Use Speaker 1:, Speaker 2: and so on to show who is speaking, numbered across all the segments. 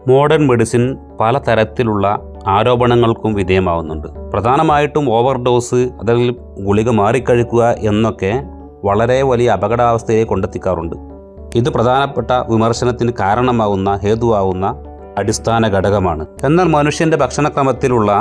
Speaker 1: Modern medicine പലതരത്തിലുള്ള ആരോപണങ്ങൾക്കും വിധേയമാവുന്നുണ്ട്. പ്രധാനമായിട്ടും overdose അല്ലെങ്കിൽ ഗുളിക മാറിക്കഴിക്കുക എന്നൊക്കെ വളരെ വലിയ അപകടാവസ്ഥയെ കൊണ്ടെത്തിക്കാറുണ്ട്. ഇത് പ്രധാനപ്പെട്ട വിമർശനത്തിന് കാരണമാകുന്ന ഹേതുവാകുന്ന അടിസ്ഥാന ഘടകമാണ്. എന്നാൽ മനുഷ്യൻ്റെ ഭക്ഷണക്രമത്തിലുള്ള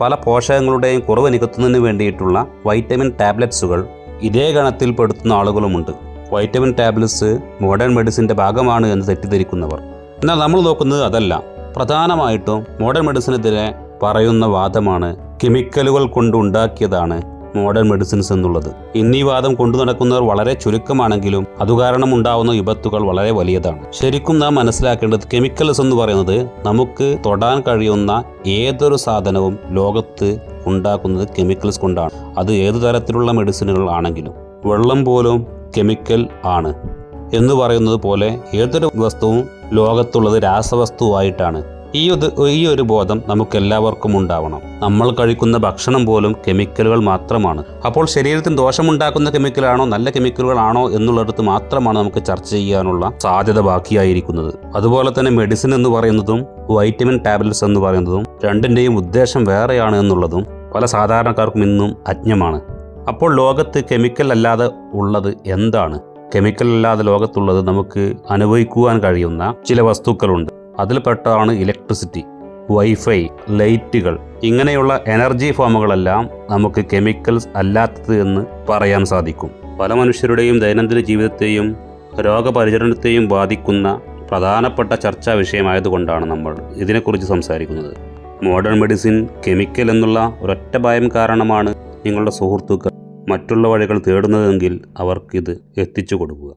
Speaker 1: പല പോഷകങ്ങളുടെയും കുറവ് നികത്തുന്നതിന് വേണ്ടിയിട്ടുള്ള വൈറ്റമിൻ ടാബ്ലറ്റ്സുകൾ ഇതേ ഗണത്തിൽ പെടുത്തുന്ന ആളുകളുമുണ്ട്. വൈറ്റമിൻ ടാബ്ലറ്റ്സ് മോഡേൺ മെഡിസിൻ്റെ ഭാഗമാണ് എന്ന് തെറ്റിദ്ധരിക്കുന്നവർ. എന്നാൽ നമ്മൾ നോക്കുന്നത് അതല്ല. പ്രധാനമായിട്ടും മോഡേൺ മെഡിസിനെതിരെ പറയുന്ന വാദമാണ് കെമിക്കലുകൾ കൊണ്ടുണ്ടാക്കിയതാണ് മോഡേൺ മെഡിസിൻസ് എന്നുള്ളത്. ഇന്നീ വാദം കൊണ്ടു നടക്കുന്നവർ വളരെ ചുരുക്കമാണെങ്കിലും അതുകാരണം ഉണ്ടാവുന്ന വിപത്തുകൾ വളരെ വലിയതാണ്. ശരിക്കും നാം മനസ്സിലാക്കേണ്ടത് കെമിക്കൽസ് എന്ന് പറയുന്നത് നമുക്ക് തൊടാൻ കഴിയുന്ന ഏതൊരു സാധനവും ലോകത്ത് ഉണ്ടാക്കുന്നത് കെമിക്കൽസ് കൊണ്ടാണ്. അത് ഏതു തരത്തിലുള്ള മെഡിസിനുകൾ ആണെങ്കിലും. വെള്ളം പോലും കെമിക്കൽ ആണ് എന്ന് പറയുന്നത് പോലെ ഏതൊരു വസ്തുവും ലോകത്തുള്ളത് രാസവസ്തുവായിട്ടാണ്. ഈ ഒരു ബോധം നമുക്കെല്ലാവർക്കും ഉണ്ടാവണം. നമ്മൾ കഴിക്കുന്ന ഭക്ഷണം പോലും കെമിക്കലുകൾ മാത്രമാണ്. അപ്പോൾ ശരീരത്തിന് ദോഷമുണ്ടാക്കുന്ന കെമിക്കലാണോ നല്ല കെമിക്കലുകളാണോ എന്നുള്ളിടത്ത് മാത്രമാണ് നമുക്ക് ചർച്ച ചെയ്യാനുള്ള സാധ്യത ബാക്കിയായിരിക്കുന്നത്. അതുപോലെ തന്നെ മെഡിസിൻ എന്ന് പറയുന്നതും വൈറ്റമിൻ ടാബ്ലറ്റ്സ് എന്ന് പറയുന്നതും രണ്ടിൻ്റെയും ഉദ്ദേശം വേറെയാണ് എന്നുള്ളതും പല സാധാരണക്കാർക്കും ഇന്നും അജ്ഞമാണ്. അപ്പോൾ ലോകത്ത് കെമിക്കൽ അല്ലാതെ ഉള്ളത് എന്താണ്? കെമിക്കൽ അല്ലാതെ ലോകത്തുള്ളത് നമുക്ക് അനുഭവിക്കുവാൻ കഴിയുന്ന ചില വസ്തുക്കളുണ്ട്. അതിൽപ്പെട്ടതാണ് ഇലക്ട്രിസിറ്റി, വൈഫൈ, ലൈറ്റുകൾ. ഇങ്ങനെയുള്ള എനർജി ഫോമുകളെല്ലാം നമുക്ക് കെമിക്കൽസ് അല്ലാത്തത് എന്ന് പറയാൻ സാധിക്കും. പല മനുഷ്യരുടെയും ദൈനംദിന ജീവിതത്തെയും രോഗപരിചരണത്തെയും ബാധിക്കുന്ന പ്രധാനപ്പെട്ട ചർച്ചാ വിഷയമായതുകൊണ്ടാണ് നമ്മൾ ഇതിനെക്കുറിച്ച് സംസാരിക്കുന്നത്. മോഡേൺ മെഡിസിൻ കെമിക്കൽ എന്നുള്ള ഒരൊറ്റ ഭയം കാരണമാണ് നിങ്ങളുടെ സുഹൃത്തുക്കൾ മറ്റുള്ള വഴികൾ തേടുന്നതെങ്കിൽ അവർക്കിത് എത്തിച്ചു കൊടുക്കുക.